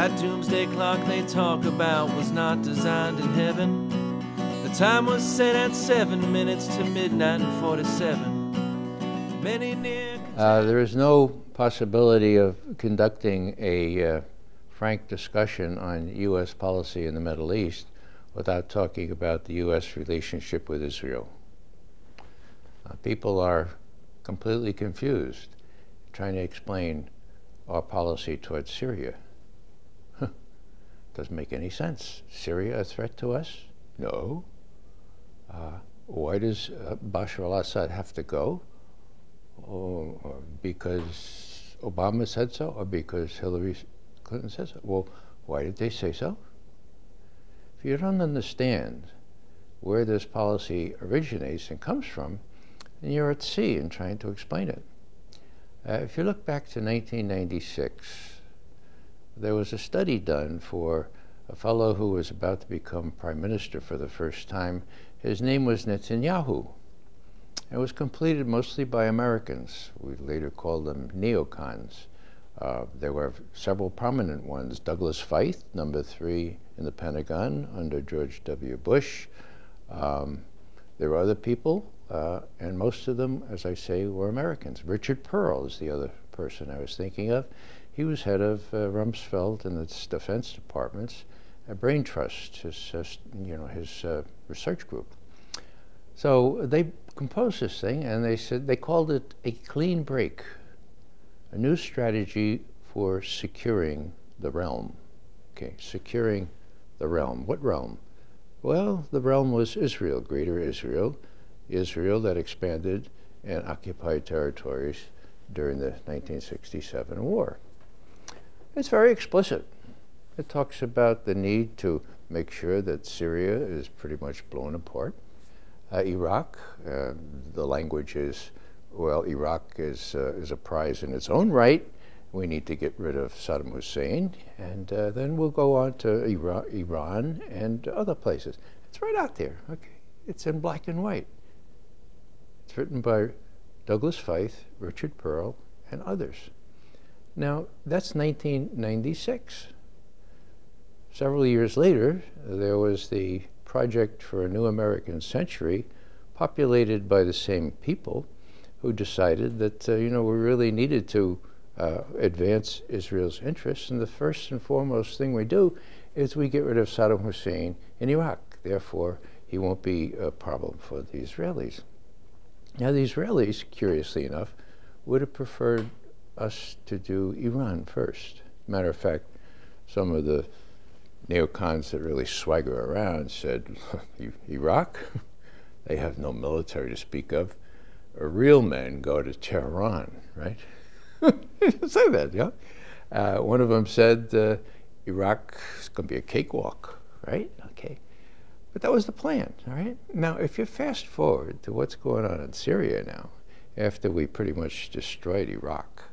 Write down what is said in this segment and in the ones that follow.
That doomsday clock they talk about was not designed in heaven. The time was set at 7 minutes to midnight and 47. Many near... There is no possibility of conducting a frank discussion on U.S. policy in the Middle East without talking about the U.S. relationship with Israel. People are completely confused trying to explain our policy towards Syria. Doesn't make any sense. Syria a threat to us? No. Why does Bashar al-Assad have to go? Or because Obama said so, or because Hillary Clinton said so? Well, why did they say so? If you don't understand where this policy originates and comes from, then you're at sea in trying to explain it. If you look back to 1996, there was a study done for a fellow who was about to become prime minister for the first time. His name was Netanyahu. It was completed mostly by Americans. We later called them neocons. There were several prominent ones. Douglas Feith, number 3 in the Pentagon under George W. Bush. There were other people, and most of them, as I say, were Americans. Richard Pearl is the other person I was thinking of. He was head of Rumsfeld and its Defense Department's Brain Trust, his research group. So they composed this thing, and they called it a clean break, a new strategy for securing the realm. Okay, securing the realm. What realm? Well, the realm was Israel, Greater Israel, Israel that expanded and occupied territories during the 1967 war. It's very explicit. It talks about the need to make sure that Syria is pretty much blown apart. Iraq, the language is, well, Iraq is a prize in its own right. We need to get rid of Saddam Hussein, and then we'll go on to Iran and other places. It's right out there, okay? It's in black and white. It's written by Douglas Feith, Richard Pearl, and others. Now, that's 1996. Several years later, there was the Project for a New American Century, populated by the same people who decided that, we really needed to advance Israel's interests, and the first and foremost thing we do is we get rid of Saddam Hussein in Iraq. Therefore, he won't be a problem for the Israelis. Now, the Israelis, curiously enough, would have preferred us to do Iran first. Matter of fact, some of the neocons that really swagger around said, Iraq? They have no military to speak of. Real men go to Tehran, right? Say that, yeah? One of them said, Iraq is going to be a cakewalk, right? Okay. But that was the plan, all right? Now, if you fast forward to what's going on in Syria now, after we pretty much destroyed Iraq,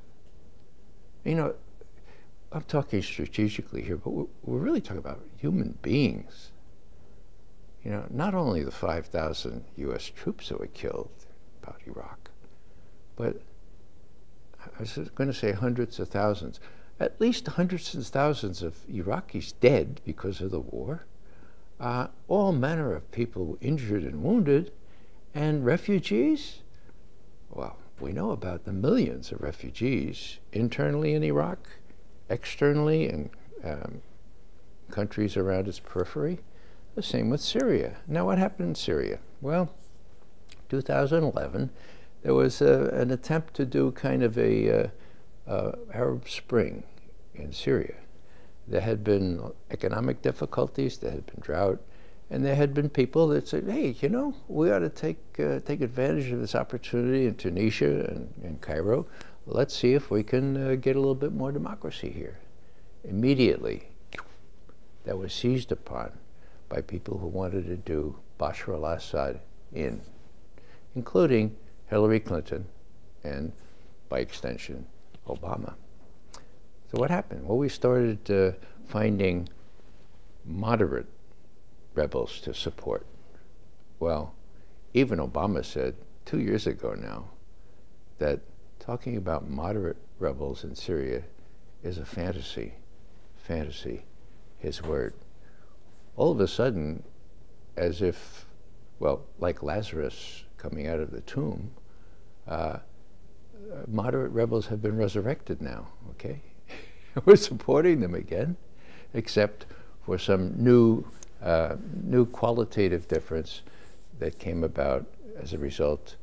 I'm talking strategically here, but we're really talking about human beings. Not only the 5,000 U.S. troops that were killed about Iraq, but I was going to say hundreds of thousands, at least hundreds of thousands of Iraqis dead because of the war, all manner of people injured and wounded, and refugees. Well, we know about the millions of refugees internally in Iraq, externally in countries around its periphery. The same with Syria. Now, what happened in Syria? Well, 2011, there was an attempt to do kind of a Arab Spring in Syria. There had been economic difficulties, there had been drought, and there had been people that said, hey, we ought to take advantage of this opportunity in Tunisia and in Cairo. Let's see if we can get a little bit more democracy here. Immediately, that was seized upon by people who wanted to do Bashar al-Assad in, including Hillary Clinton and, by extension, Obama. So what happened? Well, we started finding moderate rebels to support. Well, even Obama said 2 years ago now that talking about moderate rebels in Syria is a fantasy. fantasy, his word. All of a sudden, as if, well, like Lazarus coming out of the tomb, moderate rebels have been resurrected now, okay? We're supporting them again, except for some new qualitative difference that came about as a result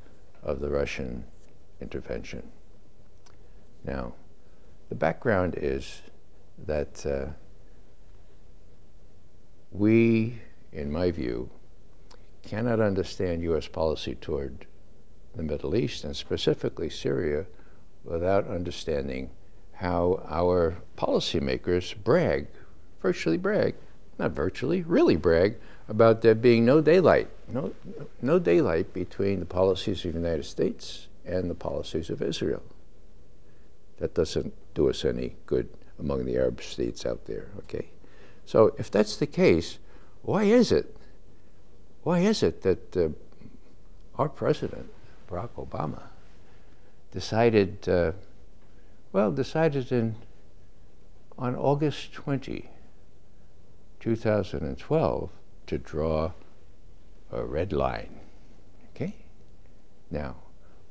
of the Russian intervention. Now, the background is that we, in my view, cannot understand U.S. policy toward the Middle East, and specifically Syria, without understanding how our policymakers brag, virtually brag, not virtually, really brag, about there being no daylight, no daylight between the policies of the United States and the policies of Israel. That doesn't do us any good among the Arab states out there, okay? So if that's the case, why is it that our president, Barack Obama, decided on August 20, 2012, to draw a red line, okay? Now,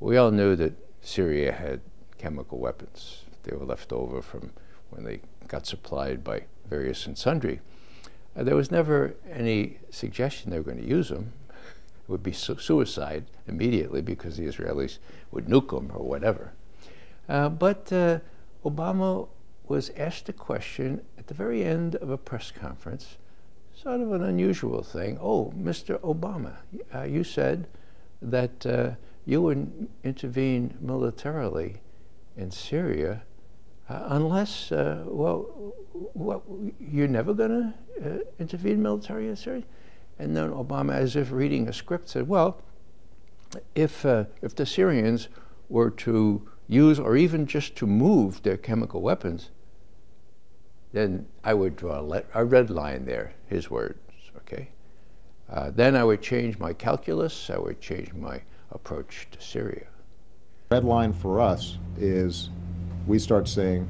we all knew that Syria had chemical weapons. They were left over from when they got supplied by various and sundry. There was never any suggestion they were going to use them. It would be suicide immediately because the Israelis would nuke them or whatever. But Obama was asked a question at the very end of a press conference, sort of an unusual thing. Oh, Mr. Obama, you said that you would intervene militarily in Syria unless, you're never going to intervene militarily in Syria? And then Obama, as if reading a script, said, well, if the Syrians were to use or even just to move their chemical weapons, then I would draw a red line there, his words, okay? Then I would change my calculus, I would change my approach to Syria. Red line for us is we start seeing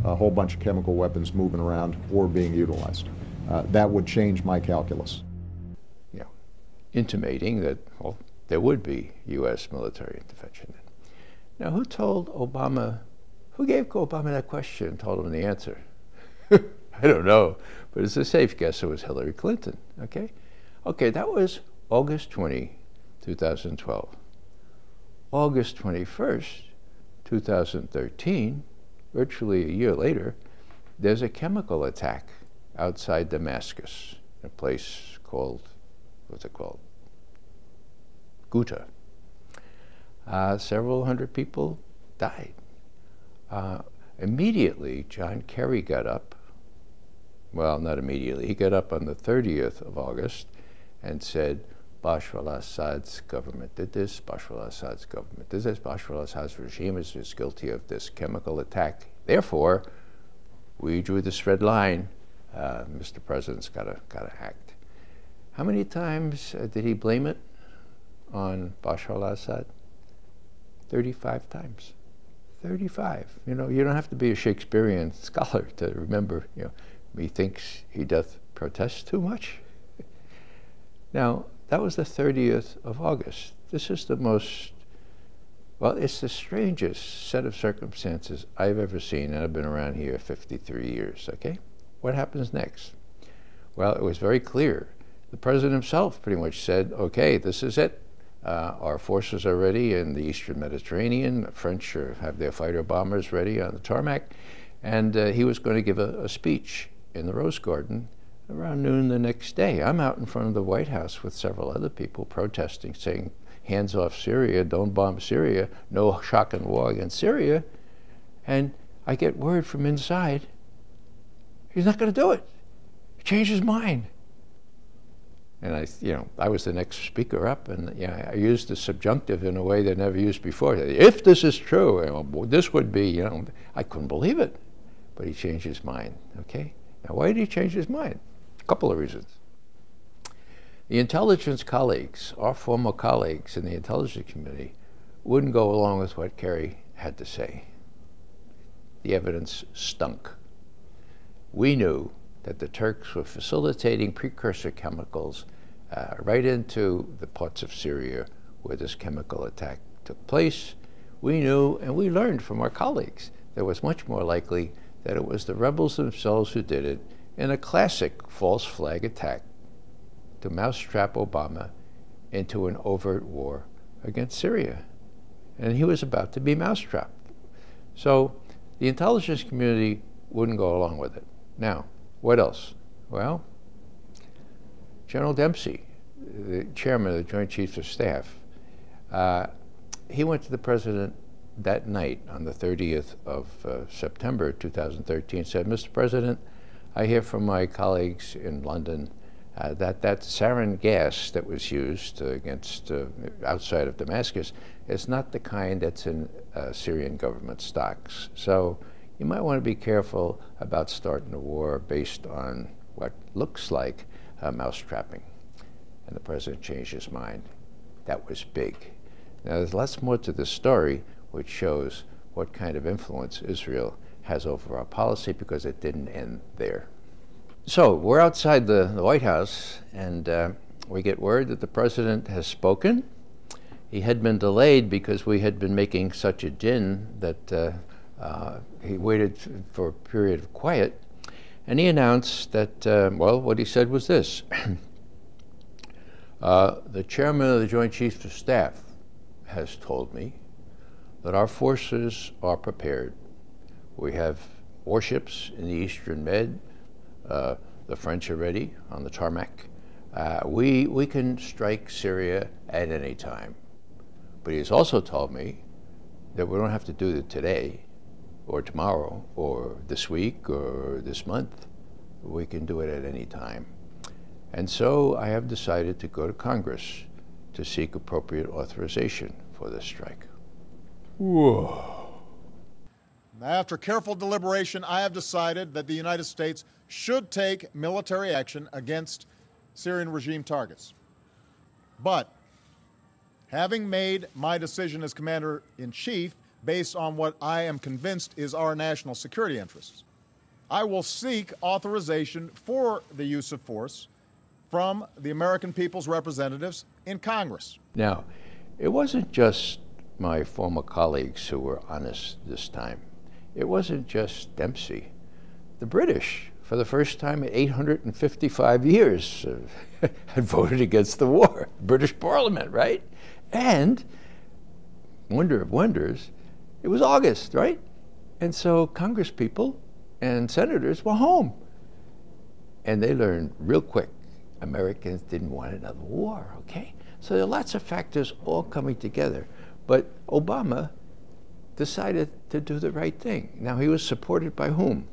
a whole bunch of chemical weapons moving around or being utilized. That would change my calculus. You know, intimating that, well, there would be U.S. military intervention. Now, who gave Obama that question and told him the answer? I don't know, but it's a safe guess it was Hillary Clinton, okay? Okay, that was August 20, 2012. August 21st, 2013, virtually a year later, there's a chemical attack outside Damascus, a place called, what's it called? Ghouta. Several hundred people died. Immediately, John Kerry got up. Well, not immediately. He got up on the 30th of August and said, Bashar al-Assad's government did this, Bashar al-Assad's government did this, Bashar al-Assad's regime is guilty of this chemical attack. Therefore, we drew this red line. Mr. President's got to act. How many times did he blame it on Bashar al-Assad? 35 times. 35. You know, you don't have to be a Shakespearean scholar to remember, you know, methinks he doth protest too much. Now, that was the 30th of August. This is the most, well, it's the strangest set of circumstances I've ever seen, and I've been around here 53 years, okay? What happens next? Well, it was very clear. The president himself pretty much said, okay, this is it. Our forces are ready in the Eastern Mediterranean. The French have their fighter bombers ready on the tarmac. And he was going to give a speech in the Rose Garden around noon the next day. I'm out in front of the White House with several other people protesting, saying, hands off Syria, don't bomb Syria, no shock and war against Syria. And I get word from inside, he's not going to do it. He changed his mind. And I was the next speaker up, and I used the subjunctive in a way they never used before. If this is true, this would be, I couldn't believe it. But he changed his mind, okay? Now, why did he change his mind? A couple of reasons. The intelligence colleagues, our former colleagues in the intelligence committee, wouldn't go along with what Kerry had to say. The evidence stunk. we knew that the Turks were facilitating precursor chemicals right into the parts of Syria where this chemical attack took place. We knew and we learned from our colleagues that it was much more likely that it was the rebels themselves who did it in a classic false flag attack to mousetrap Obama into an overt war against Syria. And he was about to be mousetrapped. So the intelligence community wouldn't go along with it. Now, what else? Well, General Dempsey, the chairman of the Joint Chiefs of Staff, he went to the president that night on the 30th of September 2013, said, Mr. President, I hear from my colleagues in London that sarin gas that was used against outside of Damascus is not the kind that's in Syrian government stocks. So you might want to be careful about starting a war based on what looks like mousetrapping. And the president changed his mind. That was big. Now, there's lots more to this story, which shows what kind of influence Israel has over our policy, because it didn't end there. So we're outside the White House, and we get word that the president has spoken. He had been delayed because we had been making such a din that he waited for a period of quiet, and he announced that, well, what he said was this. The chairman of the Joint Chiefs of Staff has told me that our forces are prepared. We have warships in the Eastern Med. The French are ready on the tarmac. We can strike Syria at any time. But he has also told me that we don't have to do it today or tomorrow or this week or this month. We can do it at any time. And so I have decided to go to Congress to seek appropriate authorization for this strike. Whoa. After careful deliberation, I have decided that the United States should take military action against Syrian regime targets. But having made my decision as Commander-in-Chief based on what I am convinced is our national security interests, I will seek authorization for the use of force from the American people's representatives in Congress. Now, it wasn't just my former colleagues who were honest this time. It wasn't just Dempsey. The British, for the first time in 855 years, had voted against the war. British Parliament, right? And, wonder of wonders, it was August, right? And so Congress people and senators were home. And they learned real quick, Americans didn't want another war, okay? So there are lots of factors all coming together. But Obama decided to do the right thing. Now, he was supported by whom?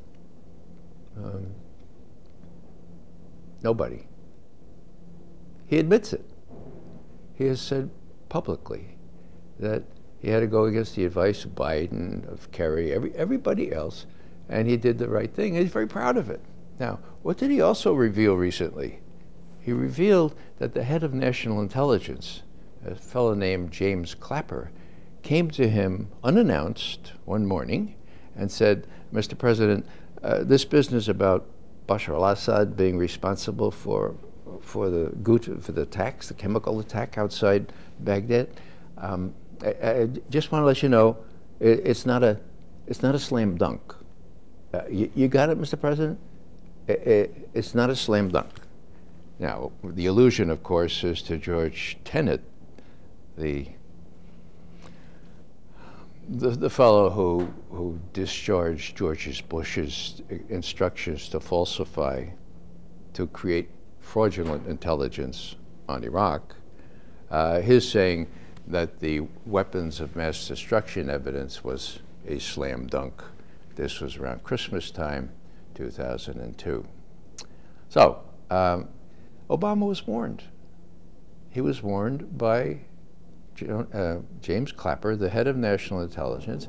Nobody. He admits it. He has said publicly that he had to go against the advice of Biden, of Kerry, everybody else, and he did the right thing. He's very proud of it. Now, what did he also reveal recently? He revealed that the head of national intelligence, a fellow named James Clapper, came to him unannounced one morning and said, Mr. President, this business about Bashar al-Assad being responsible for the attacks, the chemical attack outside Baghdad, I just want to let you know, it's not a slam dunk. You got it, Mr. President? It's not a slam dunk. Now, the allusion, of course, is to George Tenet, the fellow who discharged George Bush's instructions to falsify, to create fraudulent intelligence on Iraq. His saying that the weapons of mass destruction evidence was a slam dunk. This was around Christmas time, 2002. So, Obama was warned. He was warned by James Clapper, the head of national intelligence,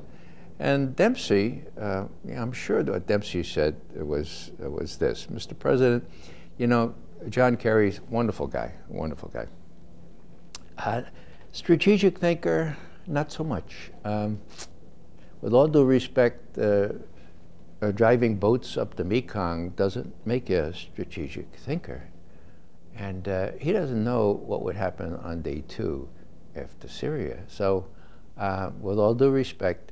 and Dempsey. I'm sure what Dempsey said was this: Mr. President, you know, John Kerry's a wonderful guy. Strategic thinker, not so much. With all due respect, driving boats up the Mekong doesn't make you a strategic thinker. And he doesn't know what would happen on day 2 after Syria. So with all due respect,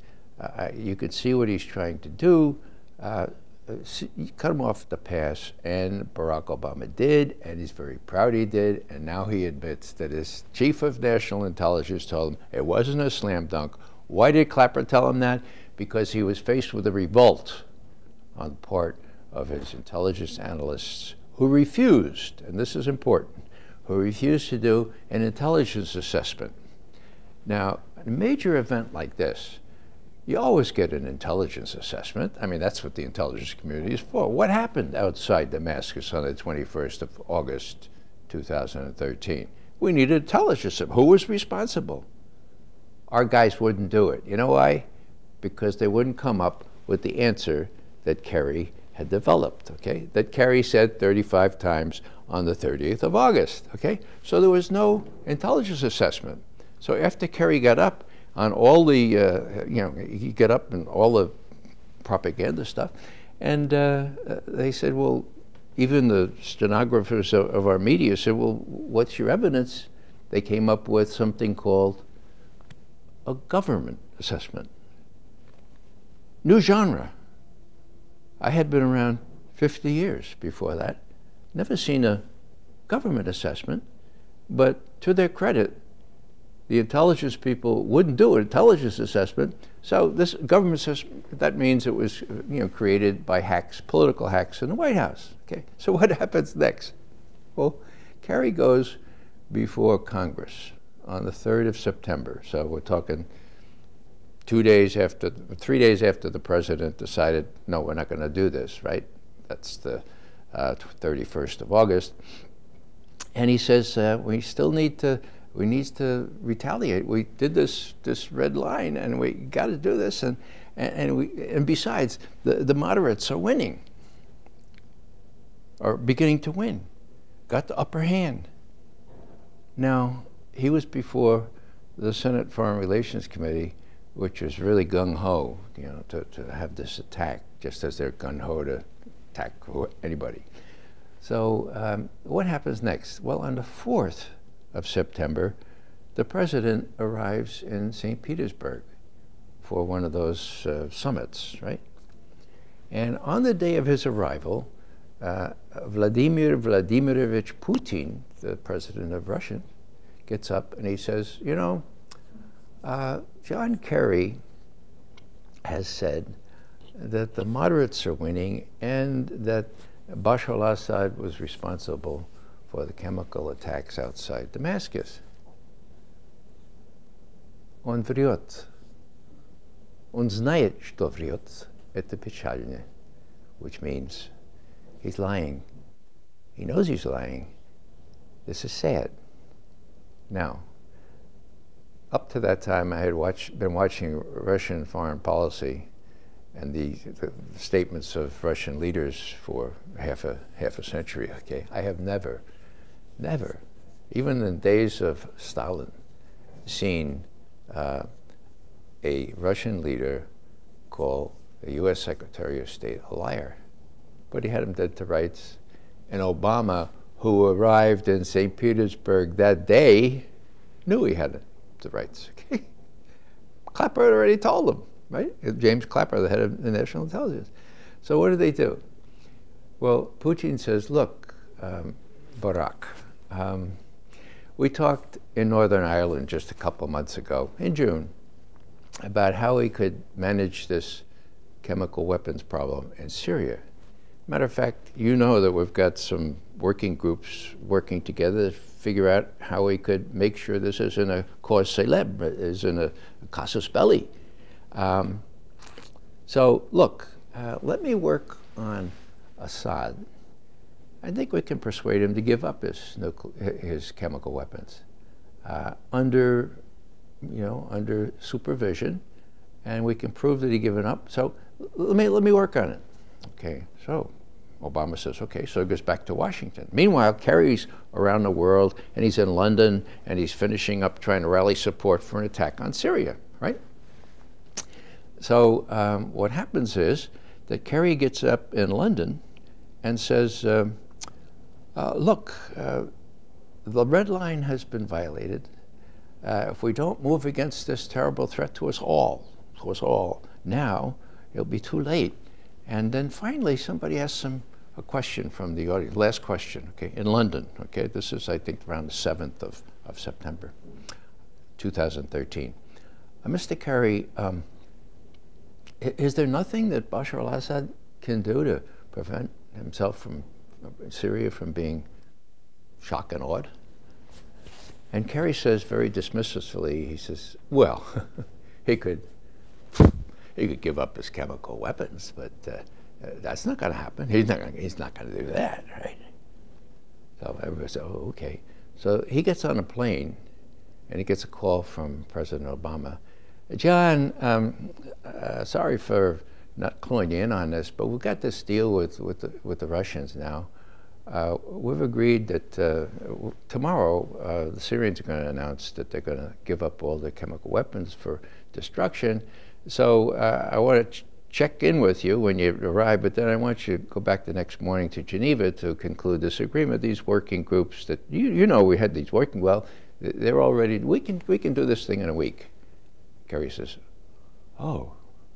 you could see what he's trying to do. Cut him off the pass, and Barack Obama did, and he's very proud he did, and now he admits that his chief of national intelligence told him it wasn't a slam dunk. Why did Clapper tell him that? Because he was faced with a revolt on the part of his intelligence analysts who refused, and this is important, who refused to do an intelligence assessment. Now, a major event like this, you always get an intelligence assessment. I mean, that's what the intelligence community is for. What happened outside Damascus on the 21st of August, 2013? We needed intelligence. Who was responsible? Our guys wouldn't do it. You know why? Because they wouldn't come up with the answer that Kerry had developed, okay? That Kerry said 35 times on the 30th of August, okay? So there was no intelligence assessment. So after Kerry got up on all the, he got up and all the propaganda stuff, and they said, well, even the stenographers of our media said, well, what's your evidence? They came up with something called a government assessment. New genre. I had been around 50 years before that. Never seen a government assessment, but to their credit, the intelligence people wouldn't do an intelligence assessment. So this government assessment, that means it was created by hacks, political hacks in the White House. Okay, so what happens next? Well, Kerry goes before Congress on the 3rd of September. So we're talking 3 days after the president decided, no, we're not going to do this, right? That's the 31st of August. And he says, we still need to retaliate. We did this red line, and we got to do this. And besides, the moderates are winning, are beginning to win, got the upper hand. Now, he was before the Senate Foreign Relations Committee, which was really gung-ho, to have this attack, just as they're gung-ho to attack anybody. So what happens next? Well, on the 4th of September, the president arrives in St. Petersburg for one of those summits, right? And on the day of his arrival, Vladimir Vladimirovich Putin, the president of Russia, gets up and he says, John Kerry has said that the moderates are winning and that Bashar al-Assad was responsible for the chemical attacks outside Damascus. Он врет. Он знает, что врет. Это печально, which means he's lying. He knows he's lying. This is sad. Now, up to that time, I had been watching Russian foreign policy and the statements of Russian leaders for half a century. Okay, I have never, even in the days of Stalin, seen a Russian leader call the U.S. Secretary of State a liar. But he had him dead to rights. And Obama, who arrived in St. Petersburg that day, knew he had the rights. Okay? Clapper had already told him, right? James Clapper, the head of the National Intelligence. So what did? Well, Putin says, look, Barack, we talked in Northern Ireland just a couple months ago, in June, about how we could manage this chemical weapons problem in Syria. Matter of fact, you know that we've got some working groups working together to figure out how we could make sure this isn't a cause célèbre, isn't a casus belli. So look, let me work on Assad. I think we can persuade him to give up his chemical weapons under supervision, and we can prove that he's given up. So let me work on it. Okay, so Obama says, okay, so he goes back to Washington. Meanwhile, Kerry's around the world, and he's in London, and he's finishing up trying to rally support for an attack on Syria, right? So what happens is that Kerry gets up in London and says, look, the red line has been violated. If we don't move against this terrible threat to us all, now it'll be too late. And then finally somebody asks him a question from the audience, last question, okay, in London, okay? This is, I think, around the 7th of September, 2013. Mr. Kerry, is there nothing that Bashar al-Assad can do to prevent himself from Syria from being shocked and awed? And Kerry says very dismissively, he says, well, he could give up his chemical weapons, but that's not going to happen. He's not going to do that, right? So everybody said, oh, okay. So he gets on a plane, and he gets a call from President Obama. John, sorry for not cluing you in on this, but we've got this deal with the Russians now. We've agreed that tomorrow the Syrians are going to announce that they're going to give up all their chemical weapons for destruction. So I want to check in with you when you arrive, but then I want you to go back the next morning to Geneva to conclude this agreement. These working groups that you know we had these working, well, they're already, we can do this thing in a week. Kerry says, oh,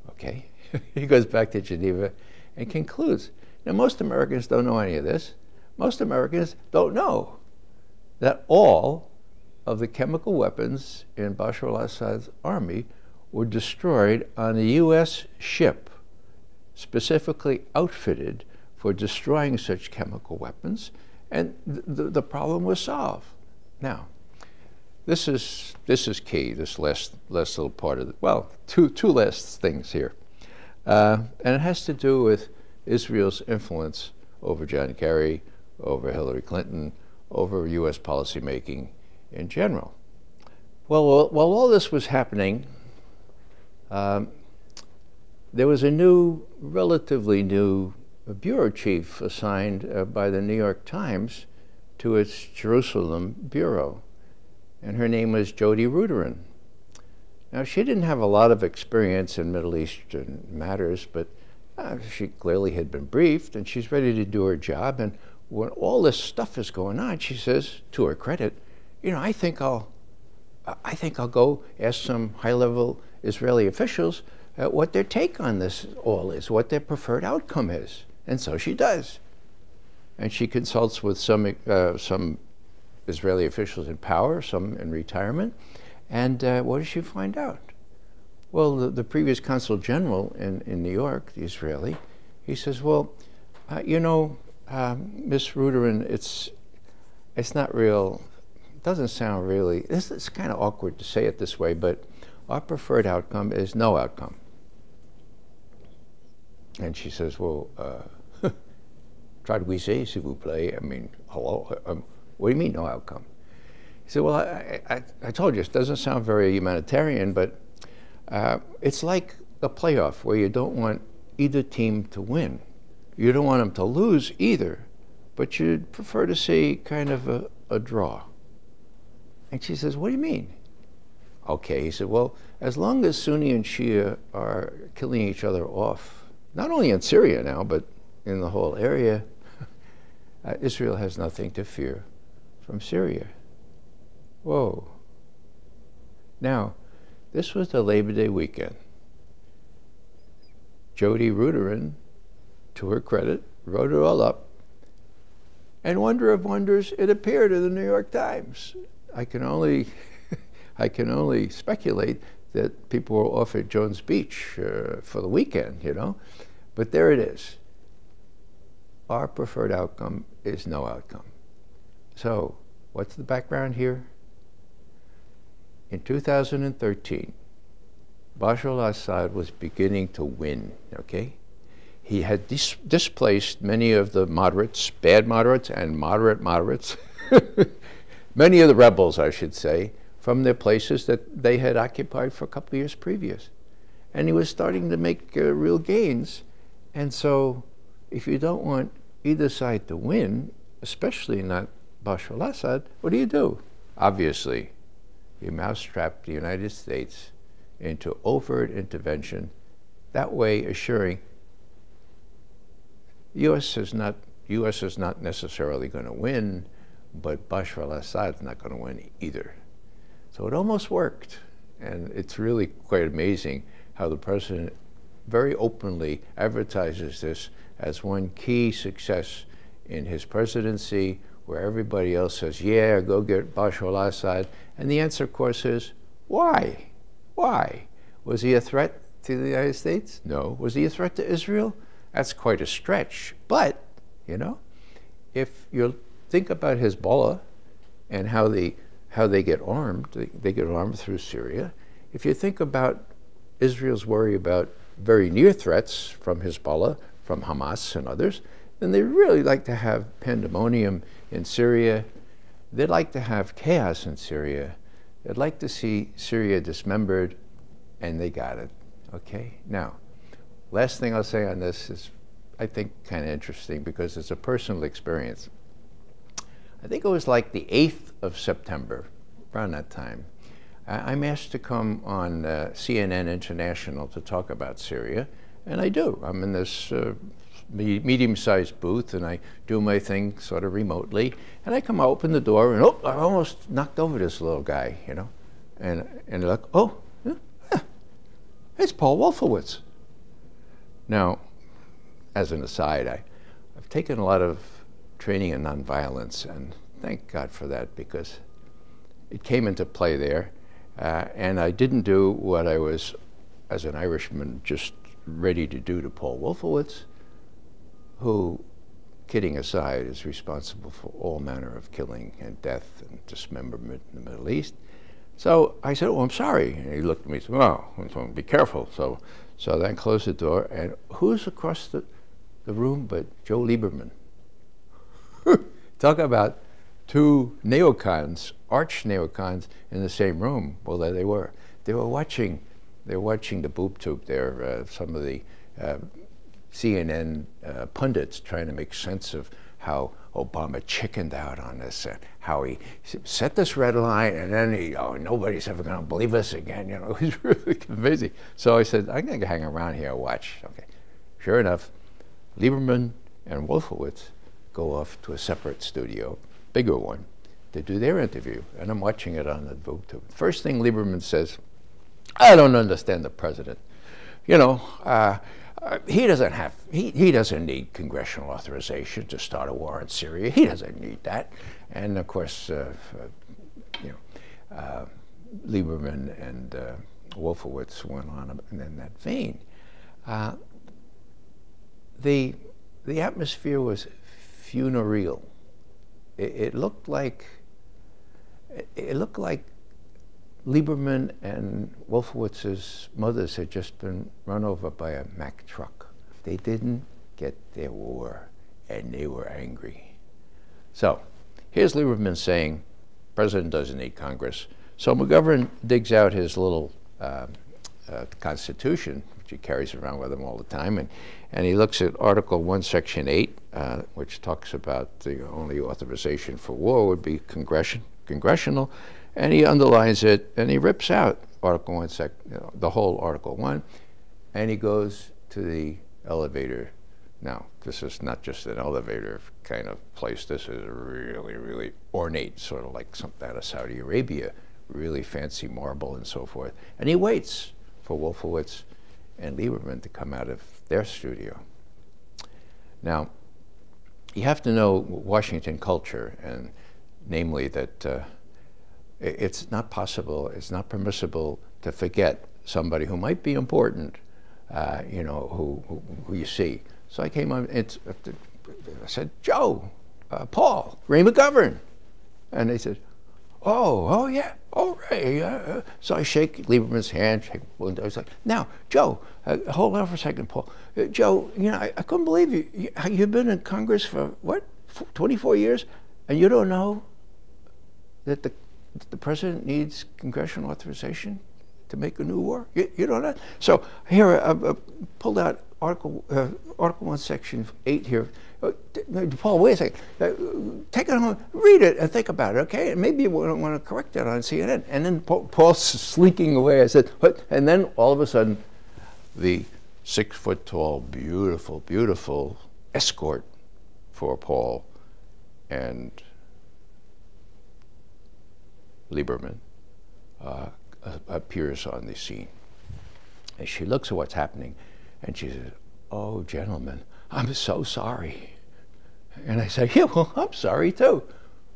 okay. He goes back to Geneva and concludes. Now, most Americans don't know any of this. Most Americans don't know that all of the chemical weapons in Bashar al-Assad's army were destroyed on a U.S. ship specifically outfitted for destroying such chemical weapons, and the problem was solved. Now, this is key, this last little part of it. Well, two last things here. And it has to do with Israel's influence over John Kerry, over Hillary Clinton, over U.S. policymaking in general. Well, while all this was happening, there was a relatively new bureau chief assigned by the New York Times to its Jerusalem bureau, and her name was Jody Ruderin. Now, she didn't have a lot of experience in Middle Eastern matters, but she clearly had been briefed, and she's ready to do her job. And when all this stuff is going on, she says, to her credit, you know, I think I'll go ask some high-level Israeli officials what their take on this all is, what their preferred outcome is. And so she does. And she consults with some Israeli officials in power, some in retirement. And what does she find out? Well, the previous consul general in New York, the Israeli, he says, well, you know, Ms. Ruderin, it's not real, it doesn't sound really, it's kind of awkward to say it this way, but our preferred outcome is no outcome. And she says, well, traduisez, s'il vous plaît. I mean, hello, what do you mean no outcome? He said, well, I told you, it doesn't sound very humanitarian, but it's like a playoff where you don't want either team to win. You don't want them to lose either, but you'd prefer to see kind of a draw. And she says, what do you mean? Okay, he said, well, as long as Sunni and Shia are killing each other off, not only in Syria now, but in the whole area, Israel has nothing to fear from Syria. Whoa. Now, this was the Labor Day weekend. Jody Ruderin, to her credit, wrote it all up. And wonder of wonders, it appeared in the New York Times. I can only speculate that people were off at Jones Beach for the weekend, you know. But there it is. Our preferred outcome is no outcome. So, what's the background here? In 2013, Bashar al-Assad was beginning to win, okay? He had displaced many of the moderates, bad moderates and moderate moderates, many of the rebels, I should say, from their places that they had occupied for a couple of years previous. And he was starting to make real gains. And so if you don't want either side to win, especially not Bashar al-Assad, what do? Obviously, you mousetrap the United States into overt intervention, that way assuring U.S. is not necessarily going to win, but Bashar al-Assad's not going to win either. So it almost worked. And it's really quite amazing how the president very openly advertises this as one key success in his presidency, where everybody else says, yeah, go get Bashar al-Assad. And the answer, of course, is, why? Why? Was he a threat to the United States? No. Was he a threat to Israel? That's quite a stretch. But, you know, if you think about Hezbollah and how they get armed, they get armed through Syria. If you think about Israel's worry about very near threats from Hezbollah, from Hamas and others, then they really like to have pandemonium in Syria. They'd like to have chaos in Syria. They'd like to see Syria dismembered, and they got it. Okay? Now, last thing I'll say on this is, I think, kind of interesting because it's a personal experience. I think it was like the 8th of September, around that time. I'm asked to come on CNN International to talk about Syria, and I do. I'm in this medium-sized booth, and I do my thing sort of remotely, and I come out, open the door, and I almost knocked over this little guy, you know, and they're like, oh, yeah, it's Paul Wolfowitz. Now, as an aside, I've taken a lot of training in nonviolence, and thank God for that, because it came into play there, and I didn't do what I was, as an Irishman, just ready to do to Paul Wolfowitz, who, kidding aside, is responsible for all manner of killing and death and dismemberment in the Middle East. So I said, oh, I'm sorry. And he looked at me and said, oh, be careful. So then closed the door, and who's across the room but Joe Lieberman? Talk about two neocons, arch neocons, in the same room. Well, there they were. They were watching the boob tube there, some of the CNN pundits trying to make sense of how Obama chickened out on this, how he set this red line, and then nobody's ever going to believe us again. You know, it was really amazing. So I said, I'm going to hang around here and watch. Okay. Sure enough, Lieberman and Wolfowitz go off to a separate studio, bigger one, to do their interview, and I'm watching it on the boob tube. First thing Lieberman says, I don't understand the president. You know, he doesn't need congressional authorization to start a war in Syria. He doesn't need that. And of course, Lieberman and Wolfowitz went on in that vein. The atmosphere was funereal. It looked like Lieberman and Wolfowitz's mothers had just been run over by a Mack truck. They didn't get their war, and they were angry. So here's Lieberman saying, President doesn't need Congress. So McGovern digs out his little Constitution, which he carries around with him all the time, and he looks at Article 1, Section 8, which talks about the only authorization for war would be congressional, and he underlines it, and he rips out Article 1, the whole Article 1, and he goes to the elevator. Now, this is not just an elevator kind of place. This is really, really ornate, sort of like something out of Saudi Arabia, really fancy marble and so forth. And he waits for Wolfowitz and Lieberman to come out of their studio. Now, you have to know Washington culture, and namely that it's not possible, it's not permissible to forget somebody who might be important, you know, who you see. So I came on, I said, Joe, Paul, Ray McGovern. And they said, oh yeah, all right. So I shake Lieberman's hand, I was like, now, Joe, hold on for a second, Paul. Joe, you know, I couldn't believe you. You've been in Congress for, what, 24 years? And you don't know that the president needs congressional authorization to make a new war? You don't know? So here, I pulled out Article 1, Section 8 here. Paul, wait a second. Take it home, read it, and think about it, okay? And maybe you want to correct that on CNN. And then Paul's slinking away. I said, what? And then all of a sudden, the 6-foot-tall, beautiful, beautiful escort for Paul and Lieberman appears on the scene. And she looks at what's happening, and she says, "Oh, gentlemen, I'm so sorry." And I say, "Yeah, well, I'm sorry too.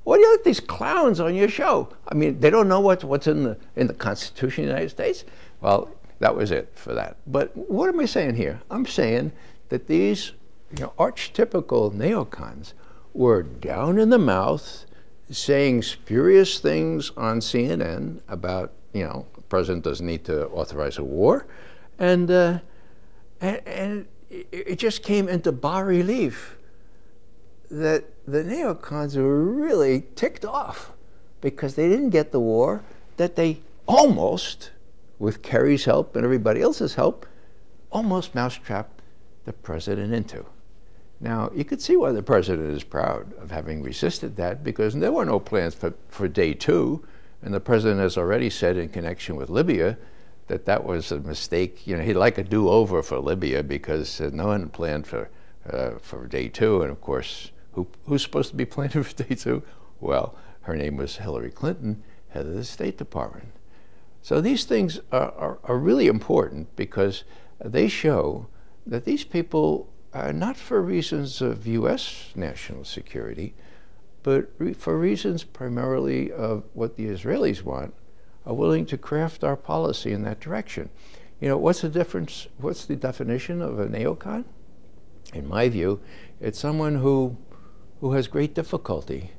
What do you like these clowns on your show? I mean, they don't know what's in the Constitution of the United States." Well, that was it for that. But what am I saying here? I'm saying that these, archetypical neocons were down in the mouth, saying spurious things on CNN about, the president doesn't need to authorize a war, and it just came into bas relief that the neocons were really ticked off because they didn't get the war that they almost, with Kerry's help and everybody else's help, almost mousetrapped the president into. Now, you could see why the president is proud of having resisted that, because there were no plans for day two, and the president has already said in connection with Libya that that was a mistake. He'd like a do-over for Libya because no one planned for day two, and of course, who's supposed to be planning for day two? Well, her name was Hillary Clinton, head of the State Department. So these things are really important because they show that these people, not for reasons of U.S. national security, but for reasons primarily of what the Israelis want, are willing to craft our policy in that direction. What's the difference? What's the definition of a neocon? In my view, it's someone who has great difficulty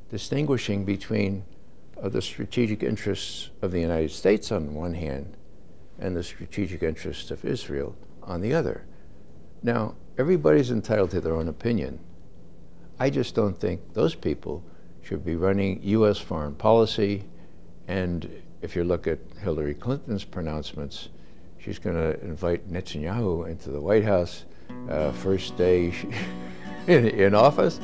distinguishing between the strategic interests of the United States on one hand and the strategic interests of Israel on the other. Now, everybody's entitled to their own opinion. I just don't think those people should be running U.S. foreign policy. And if you look at Hillary Clinton's pronouncements, she's going to invite Netanyahu into the White House first day in office.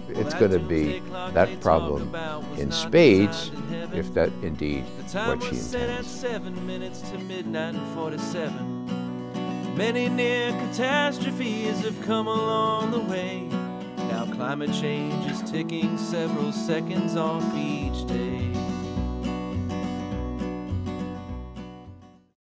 It's going to be that problem in spades, if that indeed what she intends. At 7 minutes to midnight and 47. Many near catastrophes have come along the way. Now climate change is ticking several seconds off each day.